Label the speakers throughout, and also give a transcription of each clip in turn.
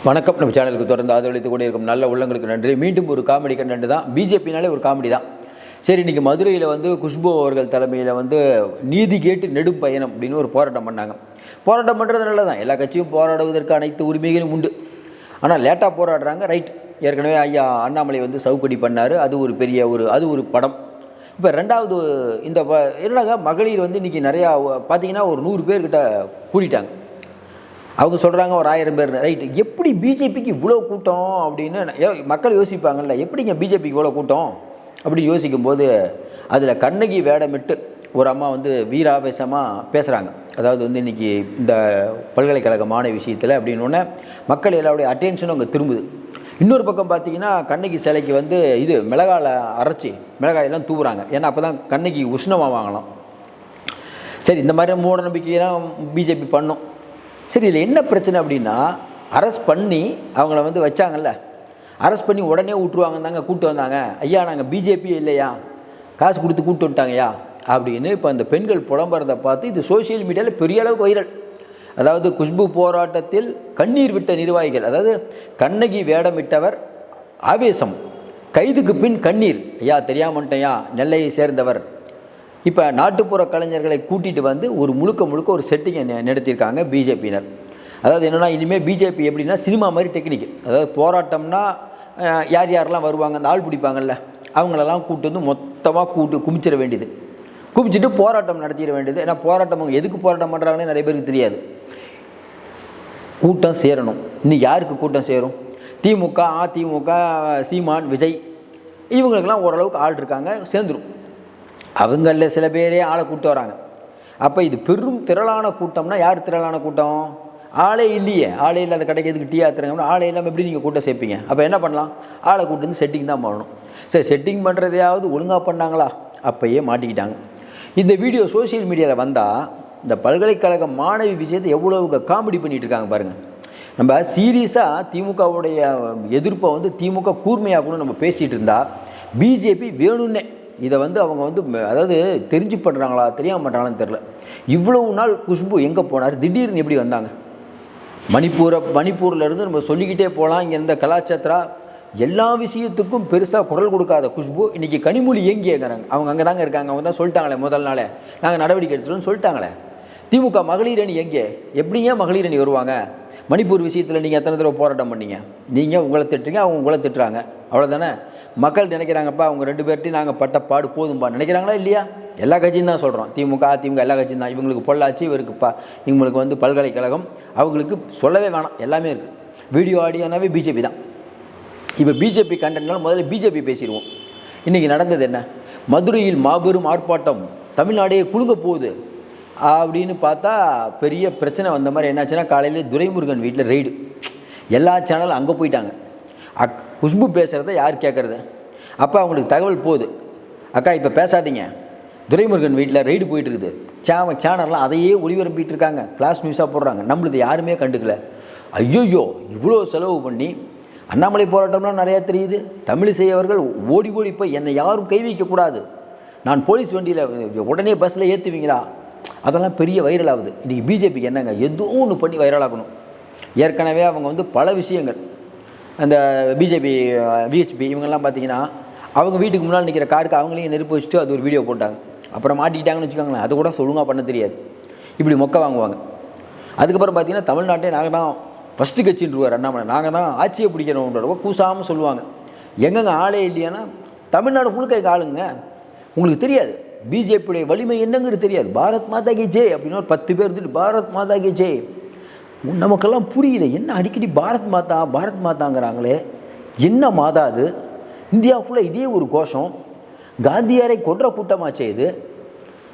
Speaker 1: வணக்கம். நம்ம சேனலுக்கு தொடர்ந்து ஆதரவளித்து கொண்டே இருக்கும் நல்ல உள்ளங்களுக்கு நன்றி. மீண்டும் ஒரு காமெடி கண்டென்ட் தான். பிஜேபினாலே ஒரு காமெடி தான். சரி, இன்றைக்கி மதுரையில் குஷ்பு அவர்கள் தலைமையில் நீதி கேட்டு நெடும் பயணம் அப்படின்னு ஒரு போராட்டம் பண்ணாங்க. போராட்டம் பண்ணுறது நல்லதான். எல்லா கட்சியும் போராடுவதற்கு அனைத்து உரிமைகளும் உண்டு. ஆனால் லேட்டாக போராடுறாங்க. ரைட், ஏற்கனவே ஐயா அண்ணாமலை சவுக்கடி பண்ணார். அது ஒரு பெரிய அது ஒரு படம். இப்போ ரெண்டாவது இந்த என்னங்க மகளிர் இன்றைக்கி நிறையா பார்த்தீங்கன்னா ஒரு 100 பேர்கிட்ட கூட்டிட்டாங்க. அவங்க சொல்கிறாங்க ஒரு 1000 பேர். ரைட்டு, எப்படி பிஜேபிக்கு இவ்வளோ கூட்டம் அப்படின்னு மக்கள் யோசிப்பாங்கல்ல. எப்படிங்க பிஜேபிக்கு இவ்வளோ கூட்டம் அப்படின்னு யோசிக்கும்போது அதில் கண்ணகி வேடமிட்டு ஒரு அம்மா வீராவேசமாக பேசுகிறாங்க. அதாவது இன்றைக்கி இந்த பல்கலைக்கழக மாணவி விஷயத்தில் அப்படின்னோடனே மக்கள் எல்லாருடைய அட்டென்ஷனும் அங்கே திரும்புது. இன்னொரு பக்கம் பார்த்தீங்கன்னா கண்ணகி சிலைக்கு இது மிளகாயில் அரைச்சி மிளகாயெல்லாம் தூவுறாங்க. ஏன்னா அப்போ தான் கண்ணகி உஷ்ணமாக வாங்கலாம். சரி, இந்த மாதிரி மூட நம்பிக்கையெல்லாம் பிஜேபி பண்ணும். சரி, இதில் என்ன பிரச்சனை அப்படின்னா, அரெஸ்ட் பண்ணி அவங்கள வச்சாங்கல்ல, அரெஸ்ட் பண்ணி உடனே விட்டுருவாங்க தாங்க கூப்பிட்டு வந்தாங்க. ஐயா, நாங்கள் பிஜேபி இல்லையா, காசு கொடுத்து கூப்பிட்டு வந்துட்டாங்கய்யா அப்படின்னு இப்போ அந்த பெண்கள் புலம்புறதை பார்த்து இது சோசியல் மீடியாவில் பெரிய அளவுக்கு வைரல். அதாவது குஷ்பு போராட்டத்தில் கண்ணீர் விட்ட நிர்வாகிகள், அதாவது கண்ணகி வேடமிட்டவர் ஆவேசம், கைதுக்கு பின் கண்ணீர். ஐயா தெரியாமட்டையா, நெல்லையை சேர்ந்தவர். இப்போ நாட்டுப்புற கலைஞர்களை கூட்டிகிட்டு ஒரு முழுக்க ஒரு செட்டிங்கை நடத்தியிருக்காங்க பிஜேபியினர். அதாவது என்னென்னா, இனிமேல் பிஜேபி எப்படின்னா சினிமா மாதிரி டெக்னிக். அதாவது போராட்டம்னா யார் யாரெல்லாம் வருவாங்க, அந்த ஆள் பிடிப்பாங்கல்ல, அவங்களெல்லாம் கூப்பிட்டு மொத்தமாக குமிச்சிட வேண்டியது. குமிச்சிட்டு போராட்டம் நடத்திட வேண்டியது. ஏன்னா போராட்டம் அவங்க எதுக்கு போராட்டம் பண்ணுறாங்கன்னு நிறைய பேருக்கு தெரியாது. கூட்டம் சேரணும். இன்னைக்கு யாருக்கு கூட்டம் சேரும்? திமுக, அதிமுக, சீமான், விஜய் இவங்களுக்கெல்லாம் ஓரளவுக்கு ஆள் இருக்காங்க, சேர்ந்துடும். அவங்களில் சில பேரே ஆளை கூப்பிட்டு வராங்க. அப்போ இது பெரும் திரளான கூட்டம்னா யார் திரளான கூட்டம்? ஆளே இல்லையே. ஆளே இல்லாத கடைக்கு எதுக்கு டீ ஆத்துறாங்கன்னா ஆளே இல்லாமல் எப்படி நீங்கள் கூட்டம் சேர்ப்பீங்க? அப்போ என்ன பண்ணலாம்? ஆளை கூட்டு செட்டிங் தான் பண்ணணும். சரி, செட்டிங் பண்ணுறதையாவது ஒழுங்காக பண்ணாங்களா? அப்போயே மாட்டிக்கிட்டாங்க. இந்த வீடியோ சோசியல் மீடியாவில் வந்தால் இந்த பல்கலைக்கழக மாணவி விஷயத்தை எவ்வளோ காமெடி பண்ணிகிட்டு இருக்காங்க பாருங்கள். நம்ம சீரியஸாக திமுகவுடைய எதிர்ப்பை திமுக கூர்மையாகணும்னு நம்ம பேசிகிட்டு இருந்தால் பிஜேபி வேணும்னே இதை அவங்க அதாவது தெரிஞ்சு பண்ணுறாங்களா தெரியாமல் பண்ணுறாங்களான்னு தெரில. இவ்வளவு நாள் குஷ்பு எங்கே போனார்? திடீர்னு எப்படி வந்தாங்க? மணிப்பூர்லேருந்து நம்ம சொல்லிக்கிட்டே போகலாம். இங்கே இருந்த கலாச்சாரா எல்லா விஷயத்துக்கும் பெருசாக குரல் கொடுக்காத குஷ்பு இன்றைக்கி கனிமொழி ஏங்கிறாங்க. அவங்க அங்கே தாங்க இருக்காங்க. அவங்க தான் சொல்லிட்டாங்களே முதல் நாளே நாங்கள் நடவடிக்கை எடுத்துட்டோம்னு சொல்லிட்டாங்களே. திமுக மகளிர் அணி எங்கே? எப்படிங்க மகளிர் அணி வருவாங்க? மணிப்பூர் விஷயத்தில் நீங்கள் எத்தனை தடவை போராட்டம் பண்ணீங்க? நீங்கள் உங்களை திட்டுறீங்க, அவங்க உங்களை திட்டுறாங்க, அவ்வளோதானே. மக்கள் நினைக்கிறாங்கப்பா அவங்க 2 பேர்ட்டையும் நாங்கள் பட்ட பாடு போதும்பா நினைக்கிறாங்களா இல்லையா? எல்லா கட்சியும் தான் சொல்கிறோம். திமுக, அதிமுக எல்லா கட்சியும் தான். இவங்களுக்கு பொள்ளாச்சி, இவங்களுக்கு பல்கலைக்கழகம், அவங்களுக்கு சொல்லவே வேணாம், எல்லாமே இருக்குது. வீடியோ ஆடியோனாவே பிஜேபி தான். இப்போ பிஜேபி கண்டென்ட்னால முதல்ல பிஜேபி பேசிடுவோம். இன்றைக்கி நடந்தது என்ன? மதுரையில் மாபெரும் ஆர்ப்பாட்டம், தமிழ்நாடே குலுங்க போகுது அப்படின்னு பார்த்தா பெரிய பிரச்சனை வந்த மாதிரி என்னாச்சுன்னா, காலையிலே துரைமுருகன் வீட்டில் ரெய்டு. எல்லா சேனலும் அங்கே போயிட்டாங்க. குஷ்பு பேசுகிறத யார் கேட்குறது? அப்போ அவங்களுக்கு தகவல் போகுது, அக்கா இப்போ பேசாதீங்க, துரைமுருகன் வீட்டில் ரெய்டு போயிட்டுருக்குது. சேனல்லாம் அதையே ஒளிபரப்பிட்டு இருக்காங்க, ஃப்ளாஷ் நியூஸாக போடுறாங்க. நம்மளுது யாருமே கண்டுக்கல. ஐயோயோ, இவ்வளோ செலவு பண்ணி அண்ணாமலை போராட்டம்லாம் நிறையா தெரியுது. தமிழிசை அவர்கள் ஓடி போய் என்னை யாரும் கை வைக்கக்கூடாது, நான் போலீஸ் வண்டியில் உடனே பஸ்ஸில் ஏற்றுவீங்களா, அதெல்லாம் பெரிய வைரல் ஆகுது. இன்றைக்கி பிஜேபிக்கு என்னங்க, ஏதோ ஒன்று பண்ணி வைரலாகணும். ஏற்கனவே அவங்க பல விஷயங்கள், அந்த பிஜேபி விஹெச்பி இவங்கெல்லாம் பார்த்தீங்கன்னா அவங்க வீட்டுக்கு முன்னால் நிற்கிற காருக்கு அவங்களையும் நெருப்பு வச்சுட்டு அது ஒரு வீடியோ போட்டாங்க. அப்புறம் மாட்டிக்கிட்டாங்கன்னு வச்சுக்கோங்களேன். அது கூட ஒழுங்காக பண்ண தெரியாது, இப்படி மொக்க வாங்குவாங்க. அதுக்கப்புறம் பார்த்தீங்கன்னா தமிழ்நாட்டை நாங்கள் தான் ஃபஸ்ட்டு கட்சின்றுவார் அண்ணாமலை, நாங்கள் தான் ஆட்சியை பிடிக்கிறோன்ற கூசாமல் சொல்லுவாங்க. எங்கெங்க ஆளே இல்லையானா தமிழ்நாடு முழுக்க ஆளுங்க. உங்களுக்கு தெரியாது பிஜேபியுடைய வலிமை என்னங்கிறது தெரியாது. பாரத் மாதா கி ஜெய் அப்படின்னு ஒரு 10 பேர் இருந்துட்டு பாரத் மாதா கி ஜெய். நமக்கெல்லாம் புரியல, என்ன அடிக்கடி பாரத் மாதாங்கிறாங்களே, என்ன மாதா அது? இந்தியா ஃபுல்லாக இதே ஒரு கோஷம். காந்தியாரை கொன்ற கூட்டமாச்சே இது,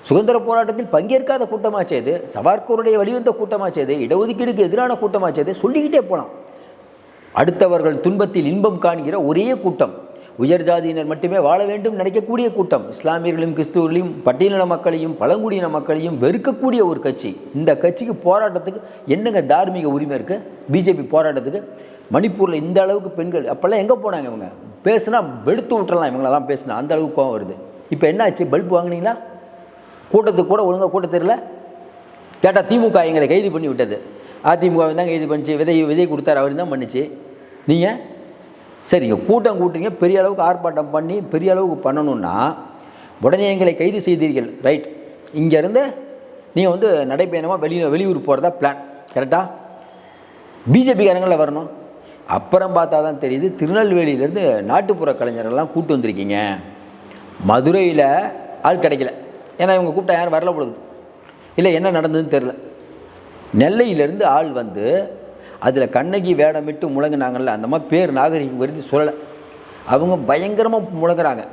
Speaker 1: சுதந்திர போராட்டத்தில் பங்கேற்காத கூட்டமாச்சே இது, சவார்கருடைய வழிவந்த கூட்டமாச்சே இது, இடஒதுக்கீடுக்கு எதிரான கூட்டமாச்சே இது, சொல்லிக்கிட்டே போகலாம். அடுத்தவர்கள் துன்பத்தில் இன்பம் காண்கிற ஒரே கூட்டம், உயர் ஜாதியினர் மட்டுமே வாழ வேண்டும் நினைக்கக்கூடிய கூட்டம், இஸ்லாமியர்களையும் கிறிஸ்துவர்களையும் பட்டியலின மக்களையும் பழங்குடியின மக்களையும் வெறுக்கக்கூடிய ஒரு கட்சி. இந்த கட்சிக்கு போராட்டத்துக்கு என்னங்க தார்மீக உரிமை இருக்குது? பிஜேபி போராட்டத்துக்கு மணிப்பூரில் இந்த அளவுக்கு பெண்கள் அப்போல்லாம் எங்கே போனாங்க? இவங்க பேசுனா வெடுத்து விட்டுறலாம், இவங்களெல்லாம் பேசுனா அந்த அளவுக்கு கோவம் வருது. இப்போ என்ன ஆச்சு? பல்பு வாங்கினீங்களா? கூட்டத்துக்கு கூட ஒழுங்காக கூட்ட தெரியல. கேட்டால் திமுக எங்களை கைது பண்ணி விட்டது. அதிமுக தாங்க இது பண்ணிச்சு, விஜய் கொடுத்தாரு, அவர் தான் பண்ணிச்சு. நீங்கள் சரிங்க கூட்டம் கூட்டுறீங்க, பெரிய அளவுக்கு ஆர்ப்பாட்டம் பண்ணி பெரிய அளவுக்கு பண்ணணுன்னா உடனே எங்களை கைது செய்தீர்கள், ரைட். இங்கேருந்து நீங்கள் வந்து நடைப்பயணமாக வெளியூர் போகிறதா பிளான், கரெக்டாக? பிஜேபிக்காரங்களில் வரணும். அப்புறம் பார்த்தா தான் தெரியுது, திருநெல்வேலியிலேருந்து நாட்டுப்புற கலைஞர்கள்லாம் கூப்பிட்டு வந்திருக்கீங்க. மதுரையில் ஆள் கிடைக்கல, ஏன்னா இவங்க கூப்பிட்டா யாரும் வரல பொழுது, இல்லை என்ன நடந்ததுன்னு தெரில. நெல்லையிலேருந்து ஆள் வந்து அதில் கண்ணகி வேடமிட்டு முழங்குனாங்கல்ல, அந்த மாதிரி பேர் நாகரிகம் வருது சொல்லலை, அவங்க பயங்கரமாக முழங்குறாங்க.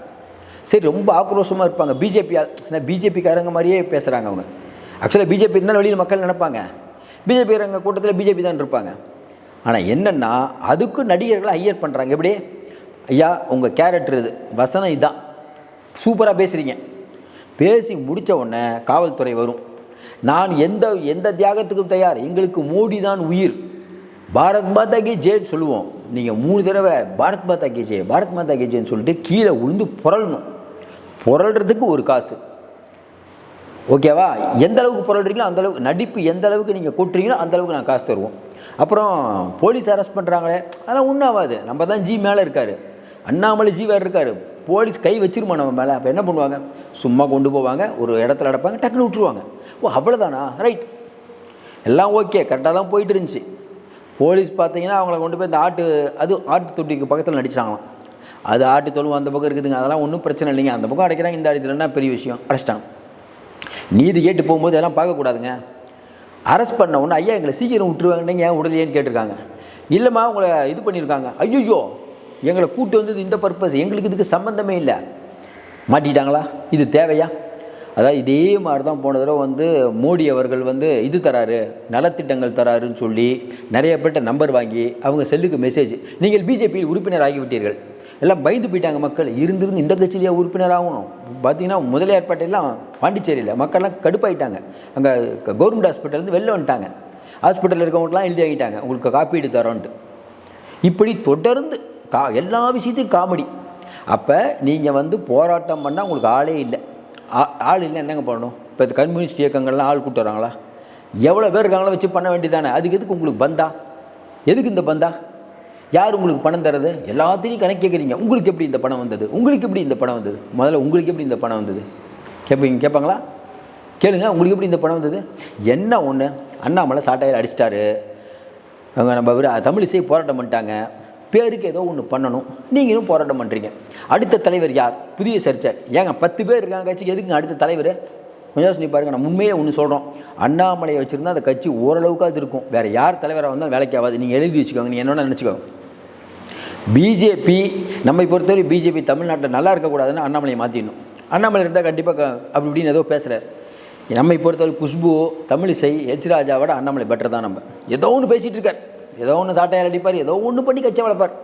Speaker 1: சரி, ரொம்ப ஆக்ரோஷமாக இருப்பாங்க பிஜேபி, ஏன்னா பிஜேபிக்காரங்க மாதிரியே பேசுகிறாங்க அவங்க. ஆக்சுவலாக பிஜேபி இருந்தாலும் வெளியில் மக்கள் நினைப்பாங்க பிஜேபிக்காரங்க கூட்டத்தில் பிஜேபி தான் இருப்பாங்க. ஆனால் என்னென்னா அதுக்கு நடிகர்களை ஹையர் பண்ணுறாங்க. எப்படி? ஐயா உங்கள் கேரக்டர் இது, வசனம் இதுதான், சூப்பராக பேசுகிறீங்க, பேசி முடித்த உடனே காவல்துறை வரும். நான் எந்த தியாகத்துக்கும் தயார், எங்களுக்கு மோடி தான் உயிர், பாரத் மாதா கி ஜெய்ன்னு சொல்லுவோம். நீங்கள் 3 தடவை பாரத் மாதா கி ஜெய், பாரத் மாதா கி ஜெய்ன்னு சொல்லிட்டு கீழே விழுந்து புரளணும். புரள்றதுக்கு ஒரு காசு, ஓகேவா? எந்த அளவுக்கு புரள்றீங்களோ அந்த அளவுக்கு, நடிப்பு எந்த அளவுக்கு நீங்கள் கூட்டுறீங்களோ அந்த அளவுக்கு நான் காசு தருவோம். அப்புறம் போலீஸ் அரெஸ்ட் பண்ணுறாங்களே, அதெல்லாம் ஒன்றாகாது, நம்ம தான் ஜி மேலே இருக்கார், அண்ணாமலை ஜி வேறு இருக்கார், போலீஸ் கை வச்சிருமா நம்ம மேலே. அப்போ என்ன பண்ணுவாங்க? சும்மா கொண்டு போவாங்க, ஒரு இடத்துல அடைப்பாங்க, டக்குன்னு விட்டுருவாங்க. ஓ அவ்வளோதானா? ரைட், எல்லாம் ஓகே, கரெக்டாக தான் போயிட்டு இருந்துச்சு. போலீஸ் பார்த்தீங்கன்னா அவங்கள கொண்டு போய் இந்த ஆட்டு தொட்டிக்கு பக்கத்தில் நடிச்சாங்களாம். அது ஆட்டு தொழுவும் அந்த பக்கம் இருக்குதுங்க, அதெல்லாம் ஒன்றும் பிரச்சனை இல்லைங்க, அந்த பக்கம் அடைக்கிறாங்க, இந்த அடித்துலன்னா பெரிய விஷயம், அடைச்சிட்டாங்க. நீதி கேட்டு போகும்போது எல்லாம் பார்க்கக்கூடாதுங்க. அரெஸ்ட் பண்ண ஒன்று, ஐயா எங்களை சீக்கிரம் விட்டுருவாங்கன்னு ஏன் உடலையேன்னு கேட்டிருக்காங்க. இல்லைம்மா உங்களை இது பண்ணியிருக்காங்க. ஐயோ எங்களை கூட்டு வந்தது இந்த பர்பஸ், எங்களுக்கு இதுக்கு சம்மந்தமே இல்லை. மாட்டிட்டாங்களா? இது தேவையா? அதாவது இதே மாதிரி தான் போன தடவை வந்து மோடி அவர்கள் வந்து இது தராரு, நலத்திட்டங்கள் தராருன்னு சொல்லி நிறைய பேர்கிட்ட நம்பர் வாங்கி அவங்க செல்லுக்கு மெசேஜ், நீங்கள் பிஜேபியில் உறுப்பினர் ஆகிவிட்டீர்கள், எல்லாம் பயந்து போயிட்டாங்க மக்கள். இருந்திருந்து இந்த கட்சியிலேயே உறுப்பினர் ஆகணும். பார்த்தீங்கன்னா முதலியார்பேட்டையெல்லாம் பாண்டிச்சேரியில் மக்கள்லாம் கடுப்பாயிட்டாங்க. அங்கே கவர்மெண்ட் ஹாஸ்பிட்டல்லேருந்து வெளில வந்துட்டாங்க, ஹாஸ்பிட்டலில் இருக்கவங்களாம் எழுதி ஆகிட்டாங்க, உங்களுக்கு காப்பீடு தரோன்ட்டு. இப்படி தொடர்ந்து எல்லா விஷயத்தையும் காமெடி. அப்போ நீங்கள் வந்து போராட்டம் பண்ணால் உங்களுக்கு ஆளே இல்லை. ஆள் இல்லை, என்னங்க பண்ணணும்? இப்போ கம்யூனிஸ்ட் இயக்கங்கள்லாம் ஆள் கூப்பிட்டு வராங்களா? எவ்வளோ பேர் இருக்காங்களோ வச்சு பண்ண வேண்டியதானே. அதுக்கு எதுக்கு உங்களுக்கு பந்தா? எதுக்கு இந்த பந்தா? யார் உங்களுக்கு பணம் தரது? எல்லாத்தையும் கணக்கு கேட்குறீங்க. உங்களுக்கு எப்படி இந்த பணம் வந்தது? உங்களுக்கு எப்படி இந்த பணம் வந்தது? முதல்ல உங்களுக்கு எப்படி இந்த பணம் வந்தது கேட்பாங்களா? கேளுங்க, உங்களுக்கு எப்படி இந்த பணம் வந்தது? என்ன ஒன்று, அண்ணாமலை சாட்டையில் அடிச்சிட்டாரு, அவங்க நம்ம தமிழிசை போராட்டம் பண்ணிட்டாங்க, பேருக்கு ஏதோ ஒன்று பண்ணணும், நீங்களும் போராட்டம் பண்ணுறீங்க. அடுத்த தலைவர் யார்? புதிய சர்ச்சை. ஏங்க 10 பேர் இருக்காங்க கட்சிக்கு, எதுக்குங்க அடுத்த தலைவர்? கொஞ்சம் யோசனை பாருங்கள். நம்ம உண்மையே ஒன்று சொல்கிறோம், அண்ணாமலையை வச்சுருந்தா அந்த கட்சி ஓரளவுக்காக இருக்கும், வேறு யார் தலைவராக வந்தாலும் வேலைக்கு ஆகாது. நீங்கள் எழுதி வச்சுக்கோங்க, நீங்கள் என்னென்ன நினச்சிக்கோங்க. பிஜேபி நம்மை பொறுத்தவரை பிஜேபி தமிழ்நாட்டில் நல்லா இருக்கக்கூடாதுன்னு அண்ணாமலையை மாற்றிடணும். அண்ணாமலை இருந்தால் கண்டிப்பாக அப்படி இப்படின்னு ஏதோ பேசுகிறார். நம்மை பொறுத்தவரை குஷ்பு, தமிழிசை, ஹெச் ராஜாவோட அண்ணாமலை பெட்டர் தான். நம்ம ஏதோ ஒன்று பேசிகிட்டு இருக்கார், ஏதோ ஒன்று சாட்டையால் அடிப்பார், ஏதோ ஒன்று பண்ணி கட்சியை வளர்ப்பார்.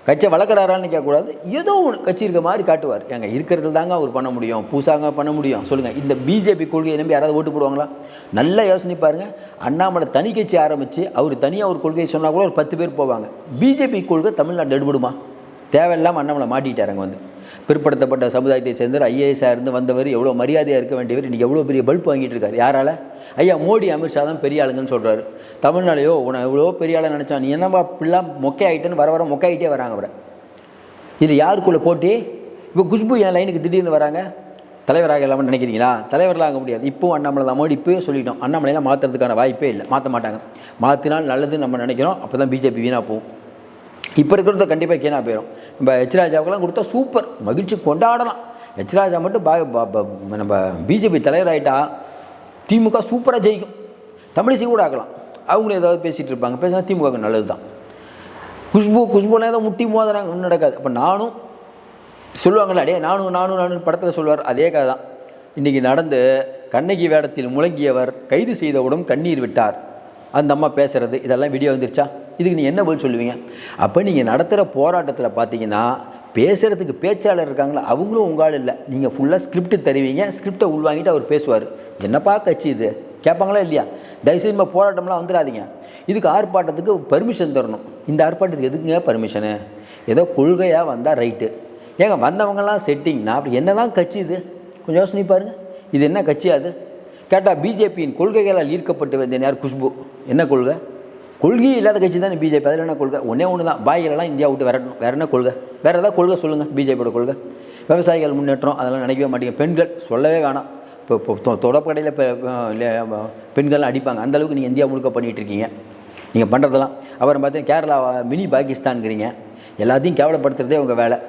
Speaker 1: கட்சியை வளர்க்குறாரான்னு கேட்கக்கூடாது, ஏதோ ஒன்று கட்சி இருக்க மாதிரி காட்டுவார். எங்க இருக்கிறது தாங்க அவர் பண்ண முடியும், பூசாங்க பண்ண முடியும். சொல்லுங்கள், இந்த பிஜேபி கொள்கையை நம்பி யாராவது ஓட்டு போடுவாங்களா? நல்லா யோசனை பாருங்கள். அண்ணாமலை தனி கட்சி ஆரம்பித்து அவர் தனியாக ஒரு கொள்கையை சொன்னால் கூட ஒரு 10 பேர் போவாங்க. பிஜேபி கொள்கை தமிழ்நாட்டில் எடுபடுமா? தேவையில்லாமல் அண்ணாமலை மாட்டிட்டாருங்க. வந்து பிற்படுத்தப்பட்ட சமுதாயத்தை சேர்ந்தவர், ஐஏஎஸ்ஸாக இருந்து வந்தவர், எவ்வளோ மரியாதையாக இருக்க வேண்டியவர், இன்றைக்கி எவ்வளோ பெரிய பல்ப் வாங்கிட்டு இருக்காரு. யாரால்? ஐயா மோடி, அமித்ஷா தான் பெரிய ஆளுங்கன்னு சொல்கிறாரு. தமிழ்நாளையோ உன எவ்வளோ பெரிய ஆளை நினச்சான், நீ என்னப்பா இப்படிலாம் மொக்கையாயிட்டேன்னு வர மொக்கையாகிட்டே வராங்க. அவரை இது யாருக்குள்ளே போட்டி? இப்போ குஷ்பு என் லைனுக்கு திடீர்னு வராங்க, தலைவராக இல்லாமல் நினைக்கிறீங்களா? தலைவர்களாக ஆக முடியாது. இப்போவும் அண்ணாமலை தான். மோடி இப்போயே சொல்லிட்டோம், அண்ணாமலையெல்லாம் மாற்றுறதுக்கான வாய்ப்பே இல்லை, மாற்ற மாட்டாங்க. மாற்றினால் நல்லதுன்னு நம்ம நினைக்கிறோம், அப்போ தான் பிஜேபி வீணாக போகும். இப்போ இருக்கிறத கண்டிப்பாக கீழாக போயிடும். நம்ம ஹெச் ராஜாவுக்கெல்லாம் கொடுத்தா சூப்பர், மகிழ்ச்சி கொண்டாடலாம். ஹெச் ராஜா மட்டும் நம்ம பிஜேபி தலைவராகிட்டா திமுக சூப்பராக ஜெயிக்கும். தமிழிசை கூட ஆக்கலாம். அவங்களும் ஏதாவது பேசிகிட்டு இருப்பாங்க, பேசினா திமுக நல்லது தான். குஷ்புலாம் ஏதோ முட்டி மோதுறாங்க, ஒன்றும் நடக்காது. அப்போ நானும் சொல்லுவாங்கள்ல, அடே நானும் படத்தில் சொல்லுவார், அதே கதை தான். இன்றைக்கி நடந்து கண்ணகி வேடத்தில் முழங்கியவர் கைது செய்தவுடன் கண்ணீர் விட்டார். அந்த அம்மா பேசுகிறது இதெல்லாம் வீடியோ வந்துருச்சா? இதுக்கு நீங்கள் என்ன பதில் சொல்லுவீங்க? அப்போ நீங்கள் நடத்துகிற போராட்டத்தில் பார்த்தீங்கன்னா பேசுகிறதுக்கு பேச்சாளர் இருக்காங்களா, அவங்களும் உங்களால் இல்லை. நீங்கள் ஃபுல்லாக ஸ்கிரிப்ட் தருவீங்க, ஸ்கிரிப்டை உள்வாங்கிட்டு அவர் பேசுவார். என்னப்பா கட்சி இது கேட்பாங்களா இல்லையா? தயவுசெய்து நம்ம போராட்டம்லாம் வந்துடாதீங்க. இதுக்கு ஆர்ப்பாட்டத்துக்கு பர்மிஷன் தரணும். இந்த ஆர்ப்பாட்டத்துக்கு எதுக்குங்க பர்மிஷனு? ஏதோ கொள்கையாக வந்தால் ரைட்டு. ஏங்க வந்தவங்கலாம் செட்டிங்னா அப்படி என்ன தான் கட்சி இது? கொஞ்சம் யோசனை பாருங்கள். இது என்ன கட்சி? அது கேட்டால் பிஜேபியின் கொள்கைகளால் ஈர்க்கப்பட்டு வந்தேன் யார்? குஷ்பு. என்ன கொள்கை? கொள்கையே இல்லாத கட்சி தானே பிஜேபி. அதில் என்ன கொள்கை? ஒன்று தான், பாய்களெல்லாம் இந்தியா விட்டு வரணும். வேறு என்ன கொள்கை? வேறு ஏதாவது கொள்கை சொல்லுங்கள். பிஜேபியோட கொள்கை விவசாயிகள் முன்னேற்றம், அதெல்லாம் நினைக்கவே மாட்டீங்க. பெண்கள் சொல்லவே வேணாம். இப்போ தொடப்படையில் பெண்கள்லாம் அடிப்பாங்க. அந்தளவுக்கு நீங்கள் இந்தியா முழுக்க பண்ணிகிட்டு இருக்கீங்க. நீங்கள் பண்ணுறதெல்லாம் அப்புறம் பார்த்தீங்கன்னா கேரளா மினி பாகிஸ்தான்ங்கிறீங்க. எல்லாத்தையும் கேவலப்படுத்துறதே உங்கள் வேலை.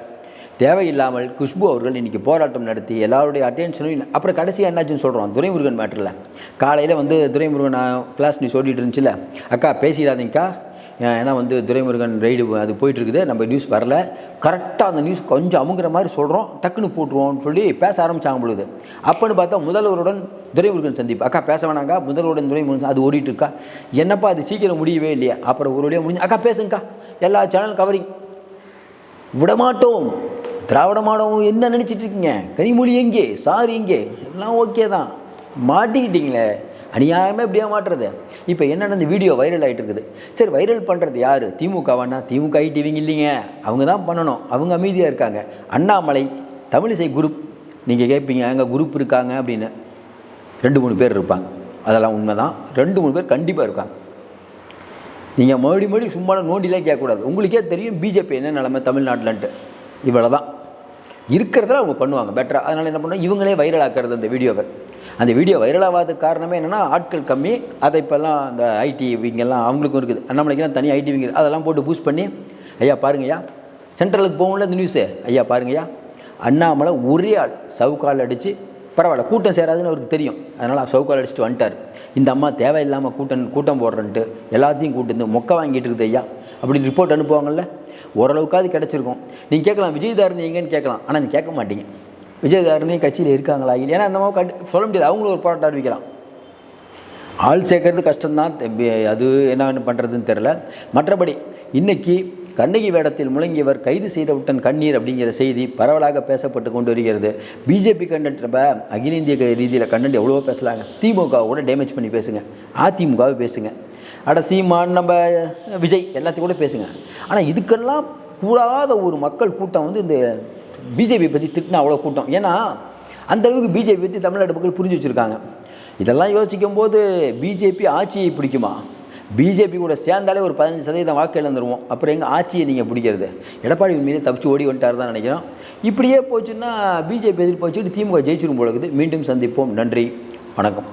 Speaker 1: தேவையில்லாமல் குஷ்பு அவர்கள் இன்றைக்கி போராட்டம் நடத்தி எல்லாருடைய அட்டென்ஷனும். அப்புறம் கடைசியாக என்னாச்சுன்னு சொல்கிறோம், துரைமுருகன் மேட்டரில். காலையில் துரைமுருகன் கிளாஸ் நியூஸ் ஓடிட்டு இருந்துச்சுல, அக்கா பேசிடாதீங்கக்கா, ஏன்னா துரைமுருகன் ரைடு அது போயிட்டுருக்குது, நம்ம நியூஸ் வரல, கரெக்டாக அந்த நியூஸ் கொஞ்சம் அமுங்கிற மாதிரி சொல்கிறோம், டக்குன்னு போட்டுருவோம்னு சொல்லி பேச ஆரம்பித்தாங்க பொழுது. அப்போன்னு பார்த்தா முதல்வருடன் துரைமுருகன் சந்திப்பு. அக்கா பேச வேணாங்க்கா, முதல்வருடன் துரைமுருகன் அது ஓடிட்டுருக்கா, என்னப்பா அது சீக்கிரம் முடியவே இல்லையா? அப்புறம் ஒரு வழியாக முடிஞ்சு, அக்கா பேசுங்கக்கா, எல்லா சேனல் கவரிங். விடமாட்டோம். திராவிட மாடவும் என்ன நினச்சிட்டு இருக்கீங்க? கனிமொழி எங்கே, சாரி எங்கே, எல்லாம் ஓகே தான், மாட்டிக்கிட்டீங்களே. அநியாயமே இப்படியா மாட்டுறது? இப்போ என்னென்ன இந்த வீடியோ வைரல் ஆகிட்டு இருக்குது. சரி, வைரல் பண்ணுறது யார்? திமுகவானா? திமுக ஐடிவிங்க இல்லைங்க, அவங்க தான் பண்ணணும். அவங்க அமைதியாக இருக்காங்க. அண்ணாமலை தமிழிசை குரூப். நீங்கள் கேட்பீங்க எங்கள் குரூப் இருக்காங்க அப்படின்னு. 2-3 பேர் இருப்பாங்க, அதெல்லாம் உண்மை தான். 2-3 பேர் கண்டிப்பாக இருக்காங்க. நீங்கள் மறுபடி சும்மா நோண்டிலாம் கேட்கக்கூடாது. உங்களுக்கே தெரியும் பிஜேபி என்ன நிலைமை தமிழ்நாட்டிலன்ட்டு. இவ்வளோ தான் இருக்கிறதுல அவங்க பண்ணுவாங்க பெட்டராக. அதனால் என்ன பண்ணோம், இவங்களே வைரல் ஆக்கிறது அந்த வீடியோவை. அந்த வீடியோ வைரல் ஆகாததுக்கு காரணமே என்னென்னா ஆட்கள் கம்மி. அதை இப்போல்லாம் அந்த ஐடி விங்கெல்லாம் அவங்களுக்கும் இருக்குது. அண்ணாமலைக்கெல்லாம் தனி ஐடி விங்க, அதெல்லாம் போட்டு பூஸ்ட் பண்ணி, ஐயா பாருங்கய்யா, சென்ட்ரலுக்கு போகல இந்த நியூஸு, ஐயா பாருங்கய்யா, அண்ணாமலை ஒரே ஆள் சவுக்கால் அடித்து, பரவாயில்ல கூட்டம் சேராதுன்னு அவருக்கு தெரியும், அதனால் சவுக்கால் அடிச்சுட்டு வந்துட்டார். இந்த அம்மா தேவையில்லாமல் கூட்டம் போடுறன்ட்டு எல்லாத்தையும் கூட்டு மொக்க வாங்கிட்டு இருக்குது ஐயா அப்படின்னு ரிப்போர்ட் அனுப்புவாங்கள்ல, ஓரளவுக்காவது கிடச்சிருக்கும். நீங்கள் கேட்கலாம் விஜயதாரணி எங்கன்னு கேட்கலாம், ஆனால் நீங்கள் கேட்க மாட்டீங்க. விஜயதாரணி கட்சியில் இருக்காங்களா இல்லை? ஏன்னா அந்த மாதிரி சொல்ல முடியாது. அவங்களும் ஒரு போராட்டம் அறிவிக்கலாம். ஆள் சேர்க்கறது கஷ்டம்தான், அது என்ன பண்ணுறதுன்னு தெரில. மற்றபடி இன்றைக்கி கண்ணகி வேடத்தில் முழங்கியவர் கைது செய்தவுடன் கண்ணீர் அப்படிங்கிற செய்தி பரவலாக பேசப்பட்டு கொண்டு வருகிறது. பிஜேபி கண்டென்ட் நம்ம அகில இந்திய ரீதியில் கண்டென்ட் எவ்வளவோ பேசலாங்க. திமுக கூட டேமேஜ் பண்ணி பேசுங்க, அதிமுகவை பேசுங்க, சீமான் நம்ம விஜய் எல்லாத்தையும் கூட பேசுங்க. ஆனால் இதுக்கெல்லாம் கூடாத ஒரு மக்கள் கூட்டம் இந்த பிஜேபி பற்றி திட்டினா அவ்வளோ கூட்டம். ஏன்னா அந்தளவுக்கு பிஜேபி பற்றி தமிழ்நாடு மக்கள் புரிஞ்சு வச்சுருக்காங்க. இதெல்லாம் யோசிக்கும் போது பிஜேபி ஆட்சியை பிடிக்குமா? பிஜேபி கூட சேர்ந்தாலே ஒரு 15% வாக்கு இழந்துருவோம். அப்புறம் எங்கள் ஆட்சியை நீங்கள் பிடிக்கிறது? எடப்பாடி மீது தப்பிச்சு ஓடி வந்துட்டார் தான் நினைக்கிறோம். இப்படியே போச்சுன்னா பிஜேபி எதிர்ப்பு வச்சுட்டு திமுக ஜெயிச்சிரும் போல இருக்குது. மீண்டும் சந்திப்போம். நன்றி, வணக்கம்.